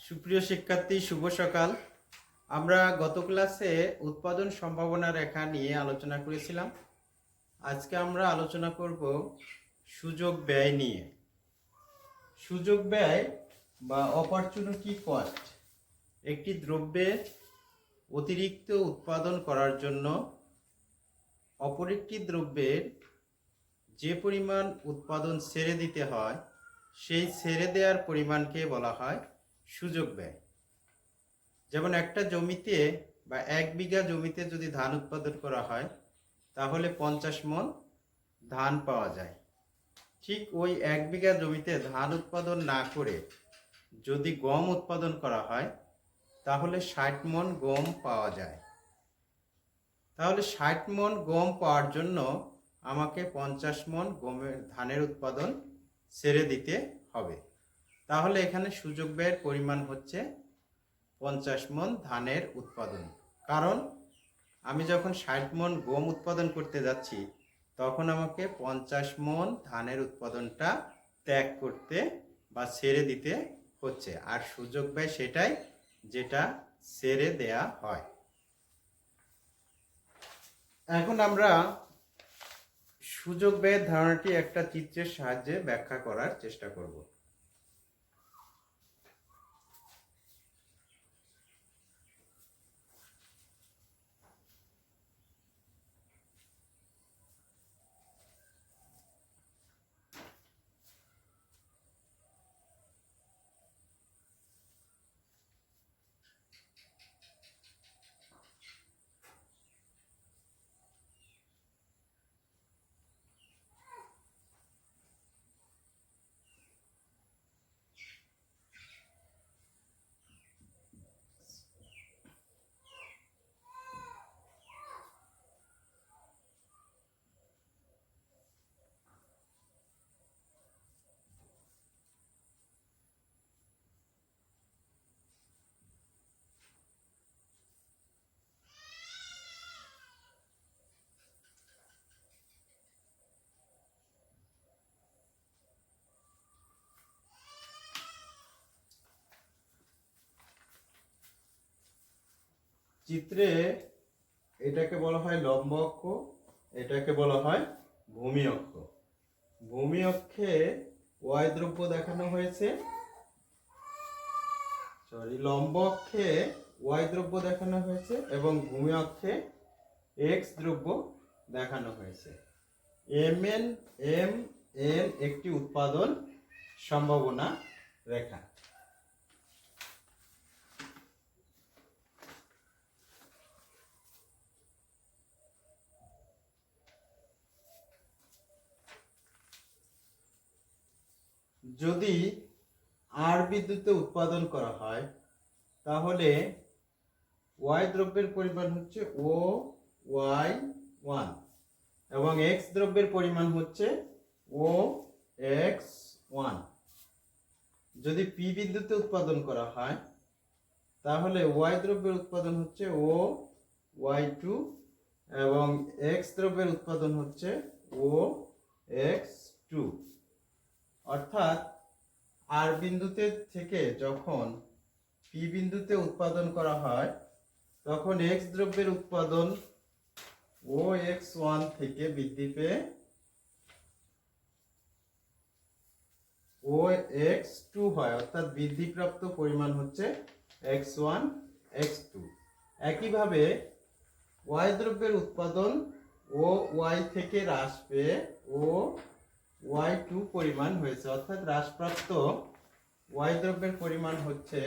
সুপ্রিয় শিক্ষার্থী, শুভ সকাল। আমরা গত ক্লাসে উৎপাদন সম্ভাবনা রেখা নিয়ে আলোচনা করেছিলাম। আজকে আমরা আলোচনা করব সুযোগ ব্যয় নিয়ে। সুযোগ ব্যয় বা অপরচুনিটি কস্ট একটি দ্রব্যের অতিরিক্ত উৎপাদন করার জন্য অপর একটি দ্রব্যের যে পরিমাণ উৎপাদন ছেড়ে দিতে হয় সেই ছেড়ে দেওয়ার পরিমাণকে বলা হয় সুযোগ ব্যয়। যেমন একটা জমিতে বা 1 বিঘা জমিতে যদি ধান উৎপাদন করা হয় তাহলে 50 মণ ধান পাওয়া যায়। ঠিক ওই 1 বিঘা জমিতে ধান উৎপাদন না করে যদি গম উৎপাদন করা হয় তাহলে 60 মণ গম পাওয়া যায়। তাহলে 60 মণ গম পাওয়ার জন্য আমাকে 50 মণ ধানের উৎপাদন ছেড়ে দিতে হবে। তাহলে এখানে সুযোগ ব্যয়ের পরিমাণ হচ্ছে 50 মণ ধানের উৎপাদন। কারণ আমি যখন 60 মণ গম উৎপাদন করতে যাচ্ছি তখন আমাকে 50 মণ ধানের উৎপাদনটা ত্যাগ করতে বা ছেড়ে দিতে হচ্ছে। আর সুযোগ ব্যয় সেটাই যেটা ছেড়ে দেয়া হয়। এখন আমরা সুযোগ ব্যয়ের ধারণাটি একটা চিত্রের সাহায্যে ব্যাখ্যা করার চেষ্টা করব। চিত্রে এটাকে বলা হয় লম্ব অক্ষ, এটাকে বলা হয় ভূমি অক্ষ। ভূমি অক্ষে y দ্রব্য দেখানো হয়েছে, লম্ব অক্ষে y দ্রব্য দেখানো হয়েছে এবং ভূমি অক্ষে x দ্রব্য দেখানো হয়েছে। mn একটি উৎপাদন সম্ভাবনা রেখা। যদি আর বিদ্যুতে উৎপাদন করা হয় তাহলে y দ্রব্যের পরিমাণ হচ্ছে OY1 এবং x দ্রব্যের পরিমাণ হচ্ছে OX1। যদি p বিদ্যুতে উৎপাদন করা হয় তাহলে y দ্রব্যের উৎপাদন হচ্ছে OY2 এবং x দ্রব্যের উৎপাদন হচ্ছে OX2। অর্থাৎ আর বিন্দুতে থেকে যখন p বিন্দুতে উৎপাদন করা হয় তখন x দ্রব্যের উৎপাদন OX1 থেকে বৃদ্ধি পেয়ে OX2 হয়, অর্থাৎ বৃদ্ধিপ্রাপ্ত পরিমাণ হচ্ছে x1 x2। একইভাবে y দ্রব্যের উৎপাদন OY থেকে হ্রাস পেয়ে OY2 পরিমাণ হয়েছে, অর্থাৎ হ্রাসপ্রাপ্ত y দ্রব্যের পরিমাণ হচ্ছে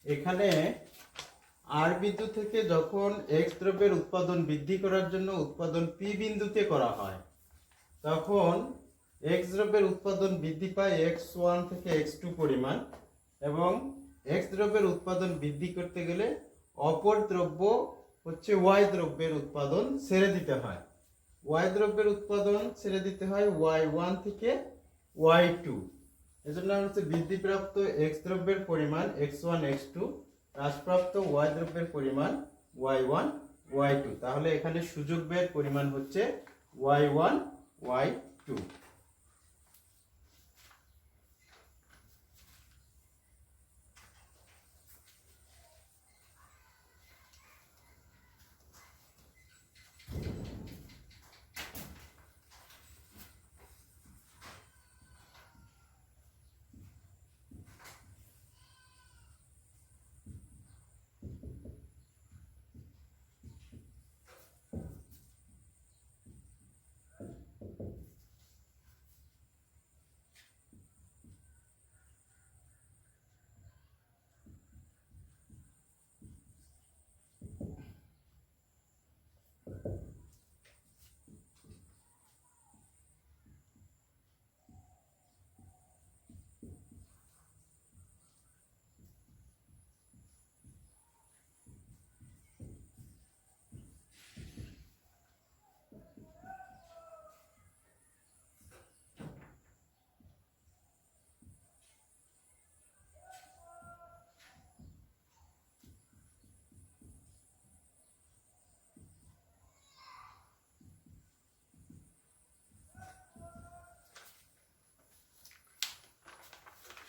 এখানে আর বিন্দু থেকে যখন এক্স দ্রব্যের উৎপাদন বৃদ্ধি করার জন্য উৎপাদন পি বিন্দুতে করা হয়, তখন এক্স দ্রব্যের উৎপাদন বৃদ্ধি পায় x1 থেকে x2 পরিমাণ, এবং এক্স দ্রব্যের উৎপাদন বৃদ্ধি করতে গেলে অপর দ্রব্য হচ্ছে ওয়াই দ্রব্যের উৎপাদন ছেড়ে দিতে হয়। ওয়াই দ্রব্যের উৎপাদন ছেড়ে দিতে হয় y1 থেকে y2। এজন্য হচ্ছে বৃদ্ধিপ্রাপ্ত এক্স দ্রব্যের পরিমাণ x1 x2, হ্রাসপ্রাপ্ত ওয়াই দ্রব্যের পরিমাণ y1 y2। তাহলে এখানে সুযোগ ব্যয়ের পরিমাণ হচ্ছে y1 y2।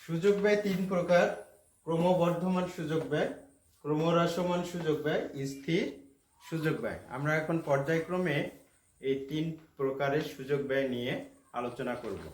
সুযোগ ব্যয় তিন প্রকার: ক্রমবর্ধমান সুযোগ ব্যয়, ক্রমহ্রাসমান সুযোগ ব্যয়, স্থির সুযোগ ব্যয়। আমরা এখন পর্যায়ক্রমে এই তিন প্রকারের সুযোগ ব্যয় নিয়ে আলোচনা করব।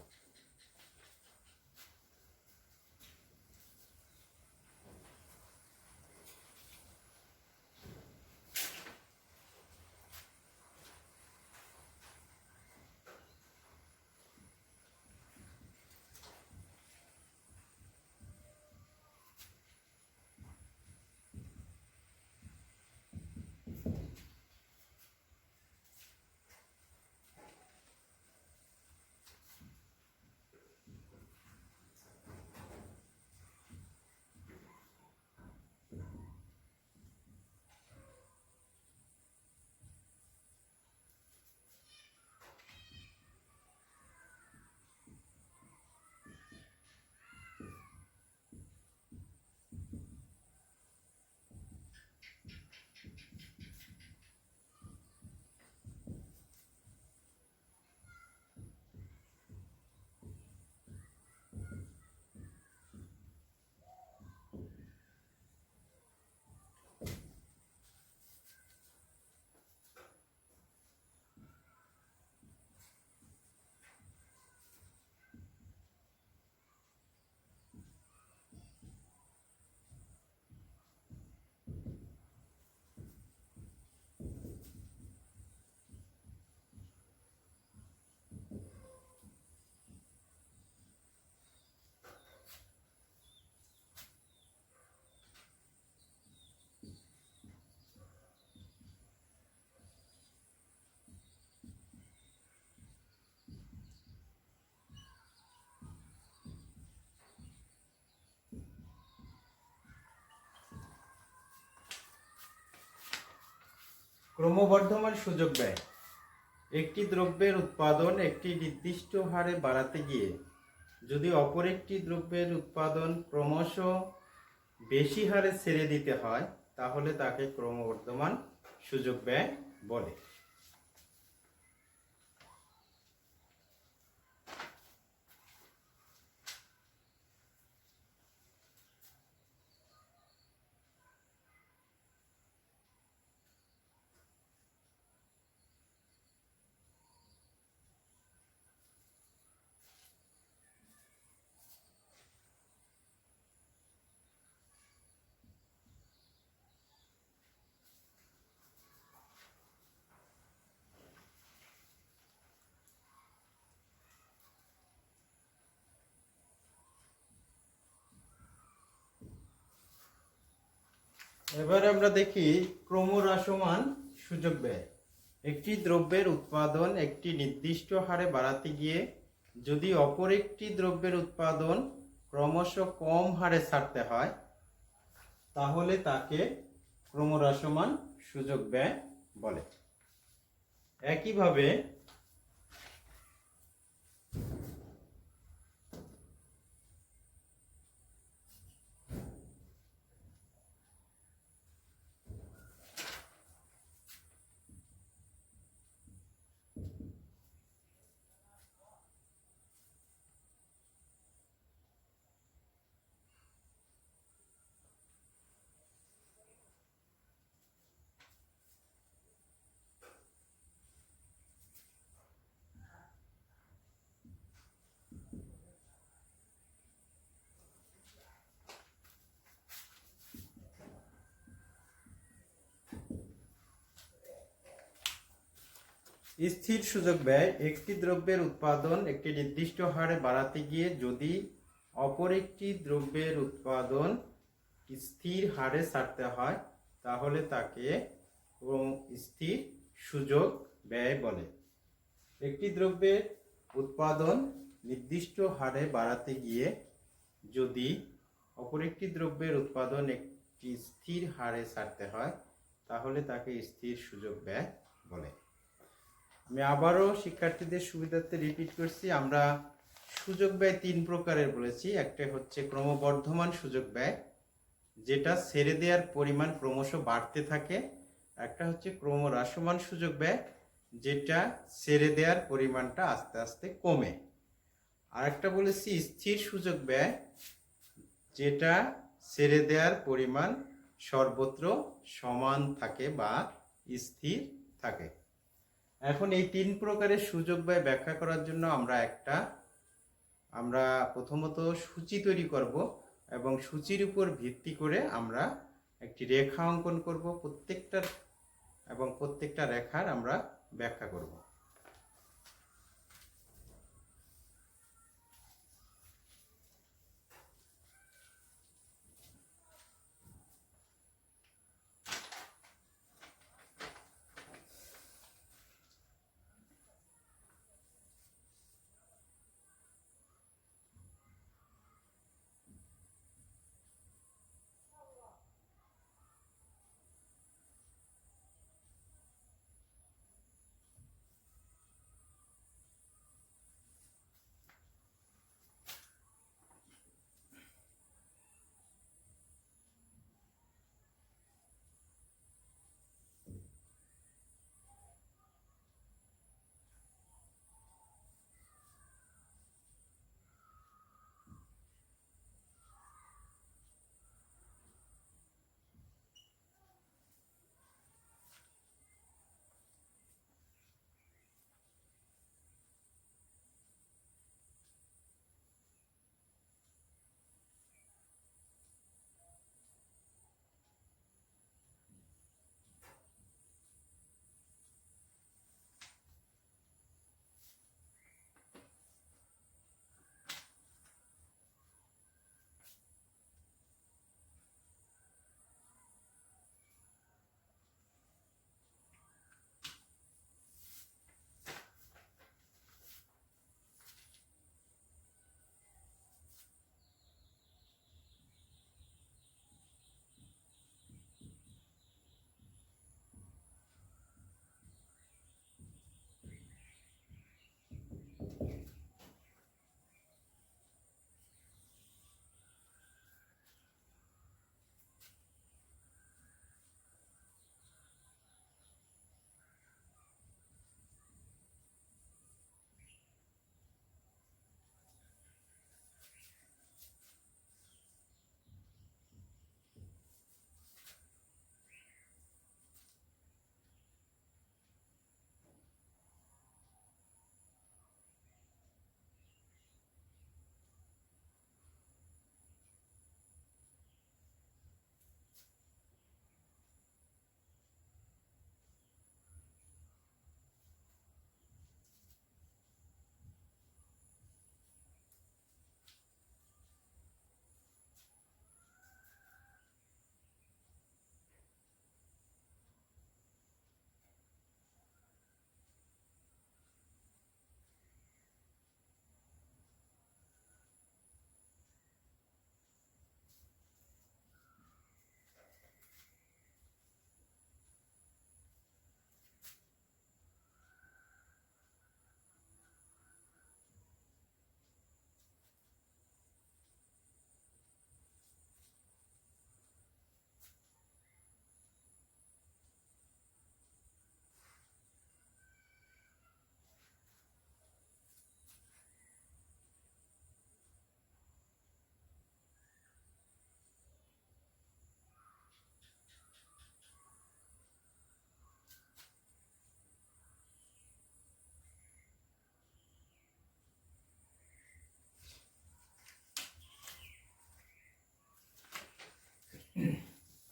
ক্রমবর্ধমান সুযোগ ব্যয়: একটি দ্রব্যের উৎপাদন একটি নির্দিষ্ট হারে বাড়াতে গিয়ে যদি অপর একটি দ্রব্যের উৎপাদন ক্রমশ বেশি হারে ছেড়ে দিতে হয়, তাহলে তাকে ক্রমবর্ধমান সুযোগ ব্যয় বলে। এবারে আমরা দেখি ক্রমহ্রাসমান সুযোগ ব্যয়। একটি দ্রব্যের উৎপাদন একটি নির্দিষ্ট হারে বাড়াতে গিয়ে যদি অপর একটি দ্রব্যের উৎপাদন ক্রমশ কম হারে ছাড়তে হয়, তাহলে তাকে ক্রমহ্রাসমান সুযোগ ব্যয় বলে। একইভাবে স্থির সুযোগ ব্যয় একটি দ্রব্যের উৎপাদন একটি নির্দিষ্ট হারে বাড়াতে গিয়ে যদি অপর একটি দ্রব্যের উৎপাদন স্থির হারে ছাড়তে হয়, তাহলে তাকে স্থির সুযোগ ব্যয় বলে। একটি দ্রব্যের উৎপাদন নির্দিষ্ট হারে বাড়াতে গিয়ে যদি অপর একটি দ্রব্যের উৎপাদন একটি স্থির হারে ছাড়তে হয়, তাহলে তাকে স্থির সুযোগ ব্যয় বলে। আমি আবারও শিক্ষার্থীদের সুবিধার্থে রিপিট করছি, আমরা সুযোগ ব্যয় তিন প্রকারের বলেছি। একটা হচ্ছে ক্রমবর্ধমান সুযোগ ব্যয়, যেটা ছেড়ে দেওয়ার পরিমাণ ক্রমশ বাড়তে থাকে। একটা হচ্ছে ক্রমহ্রাসমান সুযোগ ব্যয়, যেটা ছেড়ে দেওয়ার পরিমাণটা আস্তে আস্তে কমে। আর একটা বলেছি স্থির সুযোগ ব্যয়, যেটা ছেড়ে দেওয়ার পরিমাণ সর্বত্র সমান থাকে বা স্থির থাকে। এখন এই তিন প্রকারের সুযোগ ব্যয় ব্যাখ্যা করার জন্য আমরা প্রথমত সূচি তৈরি করব এবং সূচির উপর ভিত্তি করে আমরা একটি রেখা অঙ্কন করব প্রত্যেকটা রেখার আমরা ব্যাখ্যা করব।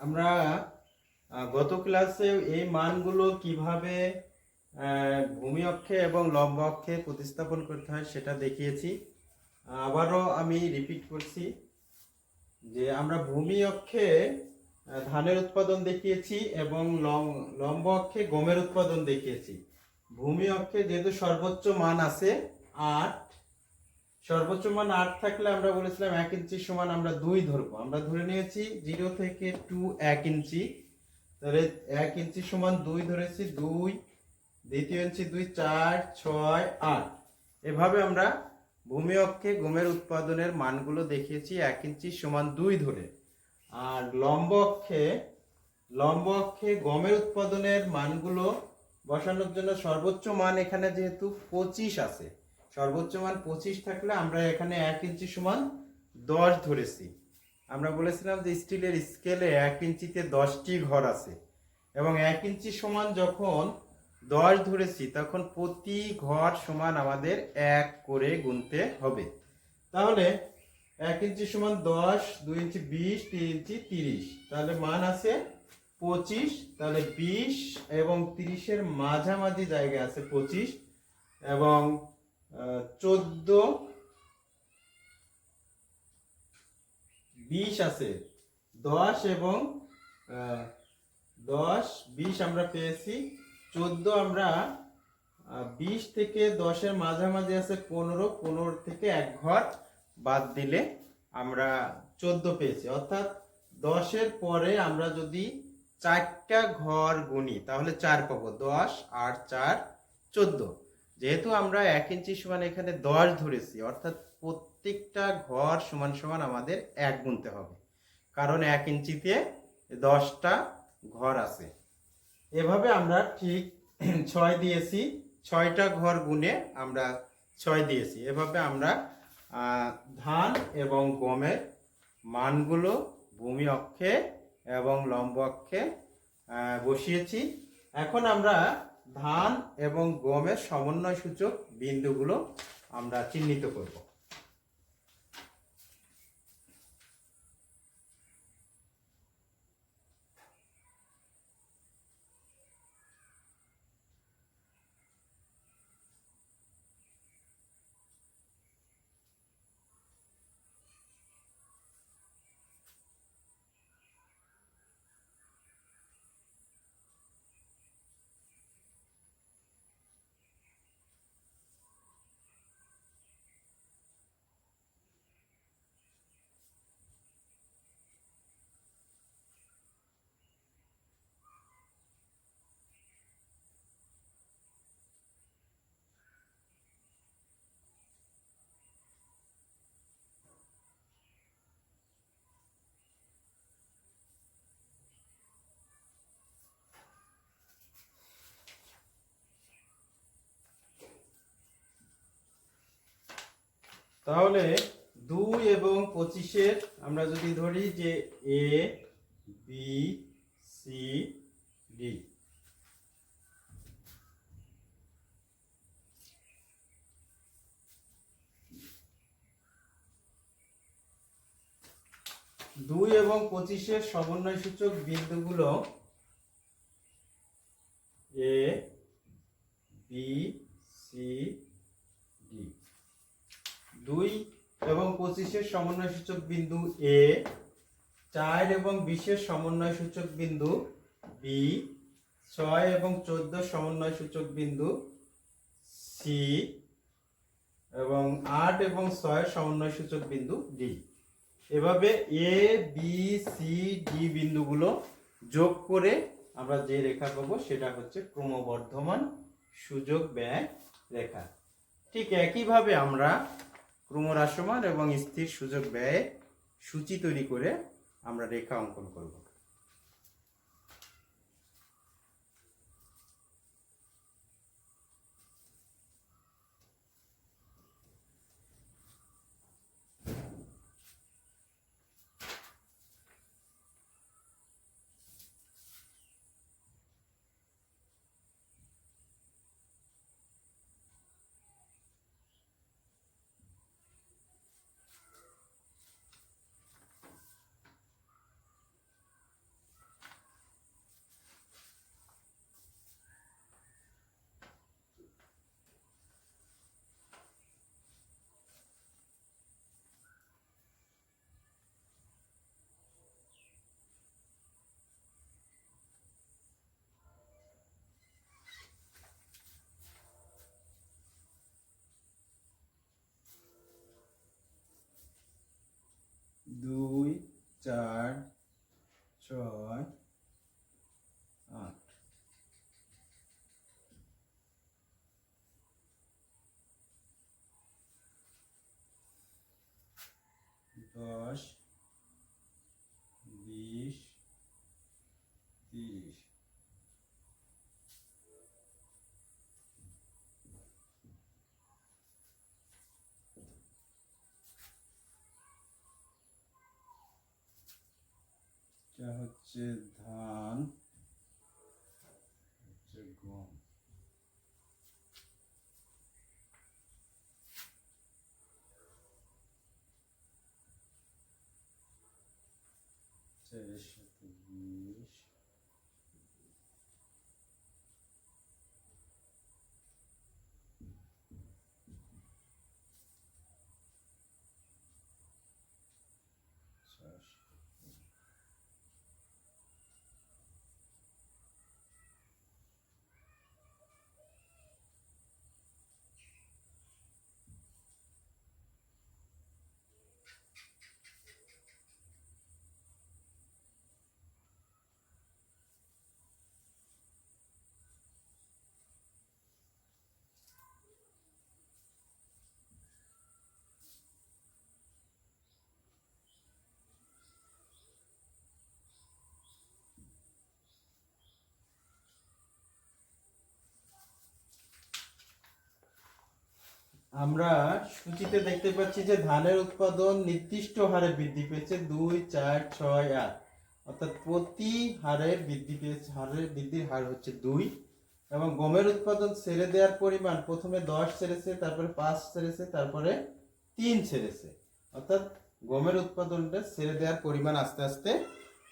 আমরা গত ক্লাসে এই মানগুলো কিভাবে ভূমি অক্ষে এবং লম্ব অক্ষে প্রতিস্থাপন করতে হয় সেটা দেখিয়েছি। আবারও আমি রিপিট করছি যে আমরা ভূমি অক্ষে ধানের উৎপাদন দেখিয়েছি এবং লম্ব অক্ষে গমের উৎপাদন দেখিয়েছি। ভূমি অক্ষে যেহেতু সর্বোচ্চ মান আছে 8, সর্বোচ্চ মান 8 থাকলে আমরা বলেছিলাম 1 ইঞ্চি সমান আমরা 2 ধরবো। আমরা ধরে নিয়েছি 0 থেকে 2 1 ইঞ্চি, তাহলে 1 ইঞ্চি সমান 2 ধরেছি, 2 দ্বিতীয় ইঞ্চি 2 4 6 8। এভাবে আমরা ভূমি অক্ষে গমের উৎপাদনের মানগুলো দেখিয়েছি 1 ইঞ্চি সমান 2 ধরে। আর লম্ব অক্ষে গমের উৎপাদনের মানগুলো বসানোর জন্য সর্বোচ্চ মান এখানে যেহেতু 25 আছে, সর্বোচ্চ মান 25 থাকলে আমরা এখানে 1 ইঞ্চি সমান 10 ধরেছি। আমরা বলেছিলাম যে স্টিলের স্কেলে 1 ইঞ্চিতে 10টি ঘর আছে এবং 1 ইঞ্চি সমান যখন 10 ধরেছি তখন প্রতি ঘর সমান আমাদের 1 করে গুনতে হবে। তাহলে 1 ইঞ্চি সমান 10, 2 ইঞ্চি 20, 3 ইঞ্চি 30, তাহলে মান আছে 25। তাহলে 20 এবং 30 এর মাঝামাঝি জায়গায় আছে 25 এবং 14 20 আছে 10 এবং 10 20 আমরা পেয়েছি। 14 আমরা 20 থেকে 10 এর মাঝামাঝি আছে 15 থেকে এক ঘর বাদ দিলে আমরা 14 পেয়েছি। অর্থাৎ 10 এর পরে আমরা যদি 4টা ঘর গুনি তাহলে 4 পাবো। 10 8 4 14। যেহেতু আমরা 1 ইঞ্চি সমান এখানে 10 ধরেছি, অর্থাৎ প্রত্যেকটা ঘর সমান সমান আমাদের 1 গুনতে হবে, কারণ 1 ইঞ্চিতে 10টা ঘর আছে। এভাবে আমরা ঠিক 6 দিয়েছি, 6টা ঘর গুনে আমরা 6 দিয়েছি। এভাবে আমরা ধান এবং গমের মানগুলো ভূমি অক্ষে এবং লম্ব অক্ষে বসিয়েছি। এখন আমরা ধান এবং গমের সমন্বয় সূচক বিন্দুগুলো আমরা চিহ্নিত করব। তাহলে 2 এবং 25-এর আমরা যদি ধরি যে এ বি সি ডি, দুই এবং 25-এর সমন্বয় সূচক বিন্দুগুলো এ বি সি ডি। 2 এবং 25-এর সমন্বয় সূচক বিন্দু এ, 4 এবং 20-এর সমন্বয় সূচক বিন্দু বি, 6 এবং 14 সমন্বয় সূচক বিন্দু সি এবং 8 এবং 6 সমন্বয় সূচক বিন্দু ডি। এভাবে এ বি সি ডি বিন্দুগুলো যোগ করে আমরা যে রেখা পাবো সেটা হচ্ছে ক্রমবর্ধমান সূচক ব্যয় রেখা। ঠিক একইভাবে আমরা ক্রমহ্রাসমান এবং স্থির সূচক ব্যয়ের সূচি তৈরি করে আমরা রেখা অঙ্কন করব। 4 6 8 10 20 30 এটা হচ্ছে ধান, হচ্ছে গম। এর সাথে 20 আমরা সূচিতে দেখতে পাচ্ছি যে ধানের উৎপাদন নির্দিষ্ট হারে বৃদ্ধি পেয়েছে 2 4 6 8, অর্থাৎ প্রতি হারে বৃদ্ধি পেয়েছে, বৃদ্ধির হার হচ্ছে 2। এবং গমের উৎপাদন ছেড়ে দেওয়ার পরিমাণ প্রথমে 10 ছেড়েছে, তারপরে 5 ছেড়েছে, তারপরে 3 ছেড়েছে, অর্থাৎ গমের উৎপাদনটা ছেড়ে দেওয়ার পরিমাণ আস্তে আস্তে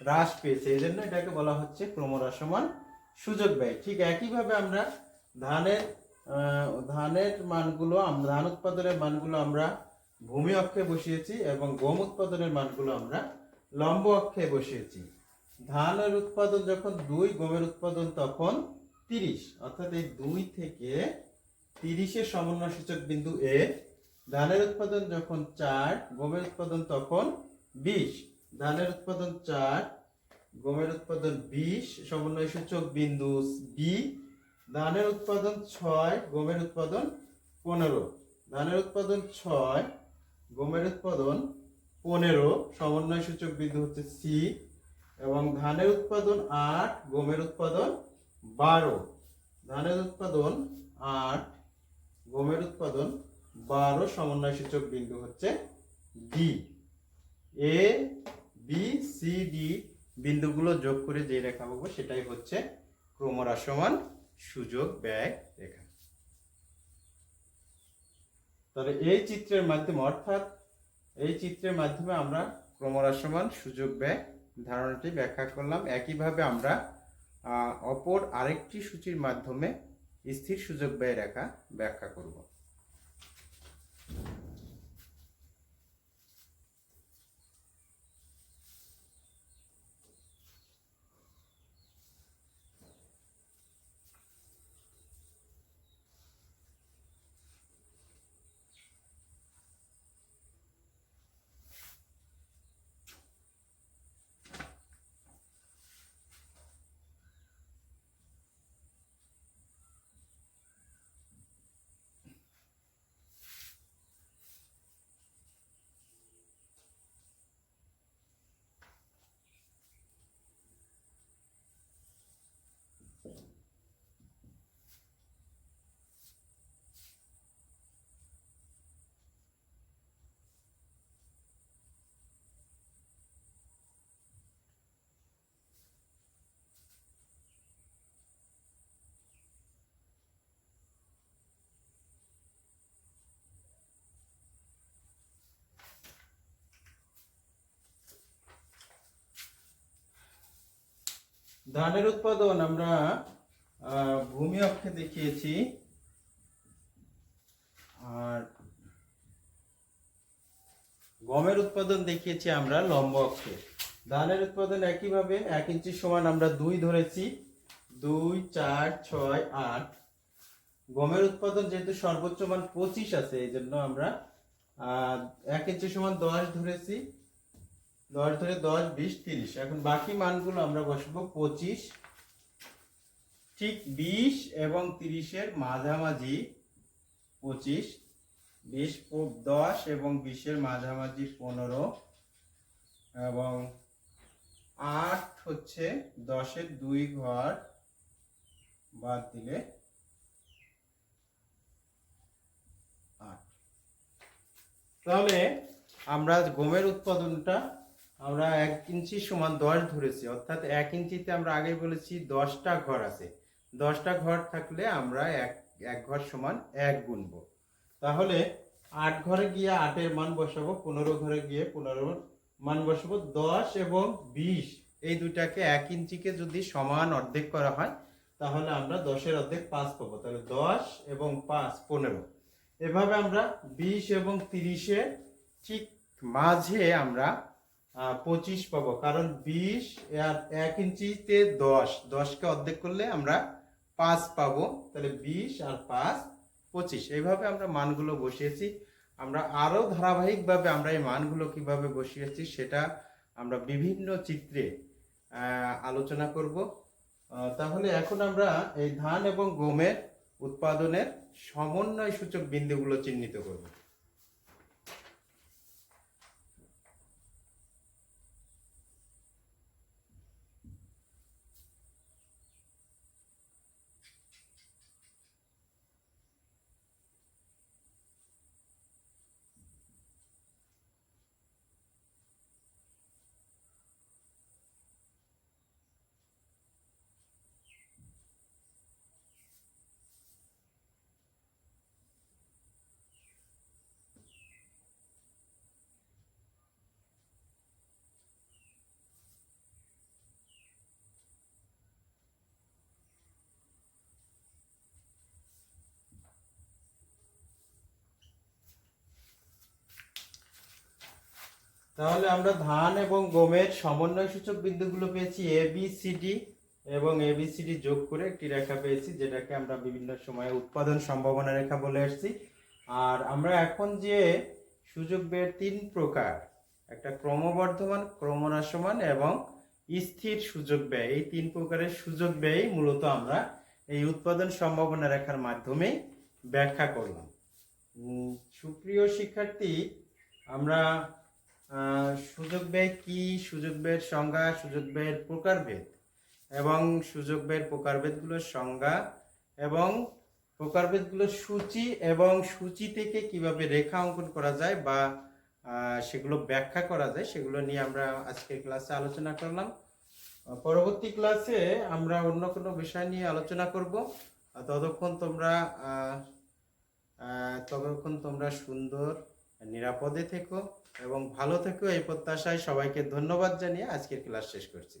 হ্রাস পেয়েছে। এই জন্য এটাকে বলা হচ্ছে ক্রমহ্রাসমান সুযোগ ব্যয়। ঠিক একইভাবে আমরা ধানের মানগুলো, ধান উৎপাদনের মানগুলো আমরা ভূমি অক্ষে বসিয়েছি এবং গম উৎপাদনের মানগুলো আমরা লম্ব অক্ষে বসিয়েছি। ধানের উৎপাদন যখন 2, গমের উৎপাদন তখন 30, অর্থাৎ এই 2 থেকে 30-এর সমন্বয় সূচক বিন্দু এ। ধানের উৎপাদন যখন 4, গমের উৎপাদন তখন 20। ধানের উৎপাদন 4, গমের উৎপাদন 20, সমন্বয় সূচক বিন্দু বি। ধানের উৎপাদন 6, গমের উৎপাদন 15। ধানের উৎপাদন 6, গমের উৎপাদন 15, সমন্বয় সূচক বিন্দু হচ্ছে সি। এবং ধানের উৎপাদন 8, গমের উৎপাদন 12। ধানের উৎপাদন 8, গমের উৎপাদন 12, সমন্বয় সূচক বিন্দু হচ্ছে D. A B C D বিন্দুগুলো যোগ করে যে রেখা পাবো সেটাই হচ্ছে ক্রমহ্রাসমান সুযোগ ব্যয় রেখা। তাহলে এই চিত্রের মাধ্যমে, অর্থাৎ এই চিত্রের মাধ্যমে আমরা ক্রমহ্রাসমান সুযোগ ব্যয় ধারণাটি ব্যাখ্যা করলাম। একইভাবে আমরা অপর আরেকটি সূচির মাধ্যমে স্থির সুযোগ ব্যয় রেখা ব্যাখ্যা করব। ধানের উৎপাদন আমরা ভূমি অক্ষে দেখিয়েছি, আর গমের উৎপাদন দেখিয়েছি আমরা লম্ব অক্ষে। ধানের উৎপাদন একইভাবে 1 ইঞ্চি সমান আমরা 2 ধরেছি, 2 4 6 8। গমের উৎপাদন যেহেতু সর্বোচ্চ মান 25 আছে, এই জন্য আমরা 1 ইঞ্চি সমান 10 ধরেছি, 10 ধরে 10, 20, 30। এখন বাকি মানগুলো আমরা বসাবো 25, ঠিক 20 এবং 30-এর মাঝামাঝি 25, 20, 10 এবং 20-এর মাঝামাঝি 15, এবং 8 হচ্ছে 10-এর 2 ঘর বাদ দিলে 8। তাহলে আমরা গমের উৎপাদনটা আমরা 1 ইঞ্চি সমান 10 ধরেছি, অর্থাৎ 1 ইঞ্চিতে আমরা আগে বলেছি 10টা ঘর আছে। 10টা ঘর থাকলে আমরা এক ঘর সমান 1 গুনবো। তাহলে 8 ঘরে গিয়ে 8-এর মান বসাবো, 15 ঘরে গিয়ে 15 মান বসাবো। 10 এবং 20 এই দুইটাকে 1 ইঞ্চিকে যদি সমান অর্ধেক করা হয় তাহলে আমরা 10-এর অর্ধেক 5 পাবো। তাহলে 10 এবং 5 15। এভাবে আমরা 20 এবং 30-এর ঠিক মাঝে আমরা 25 পাবো, কারণ 20 আর 1 ইঞ্চিতে 10কে অর্ধেক করলে আমরা 5 পাবো। তাহলে 20 আর 5 25। এইভাবে আমরা মানগুলো বসিয়েছি। আমরা আরো ধারাবাহিকভাবে আমরা এই মানগুলো কিভাবে বসিয়েছি সেটা আমরা বিভিন্ন চিত্রে আলোচনা করব। তাহলে এখন আমরা এই ধান এবং গমের উৎপাদনের সমন্বয় সূচক বিন্দুগুলো চিহ্নিত করব। তাহলে আমরা ধান এবং গমের সমন্বয় সূচক বিন্দুগুলো পেয়েছি ABCD, এবং ABCD যোগ করে একটি রেখা পেয়েছি, যেটাকে আমরা বিভিন্ন সময়ে উৎপাদন সম্ভাবনা রেখা বলে আসছি। আর আমরা এখন যে সূচক ব্যয়ের 3 প্রকার, একটা ক্রমবর্ধমান, ক্রমহ্রাসমান এবং স্থির সূচক ব্যয়, এই 3 প্রকারের সূচক ব্যয় মূলত আমরা এই উৎপাদন সম্ভাবনা রেখার মাধ্যমে ব্যাখ্যা করলাম। সুপ্রিয় শিক্ষার্থী, আমরা সূচক ব্যয় কি, সূচক ব্যয়ের সংজ্ঞা, সূচক ব্যয়ের প্রকারভেদ এবং সূচক ব্যয়ের প্রকারভেদগুলোর সংজ্ঞা এবং প্রকারভেদগুলোর সূচি এবং সূচি থেকে কিভাবে রেখা অঙ্কন করা যায় বা সেগুলো ব্যাখ্যা করা যায়, সেগুলো নিয়ে আমরা আজকের ক্লাসে আলোচনা করলাম। পরবর্তী ক্লাসে আমরা অন্য কোনো বিষয় নিয়ে আলোচনা করব। ততক্ষণ তোমরা সুন্দর নিরাপদে থেকো এবং ভালো থেকো, এই প্রত্যাশায় সবাইকে ধন্যবাদ জানিয়ে আজকের ক্লাস শেষ করছি।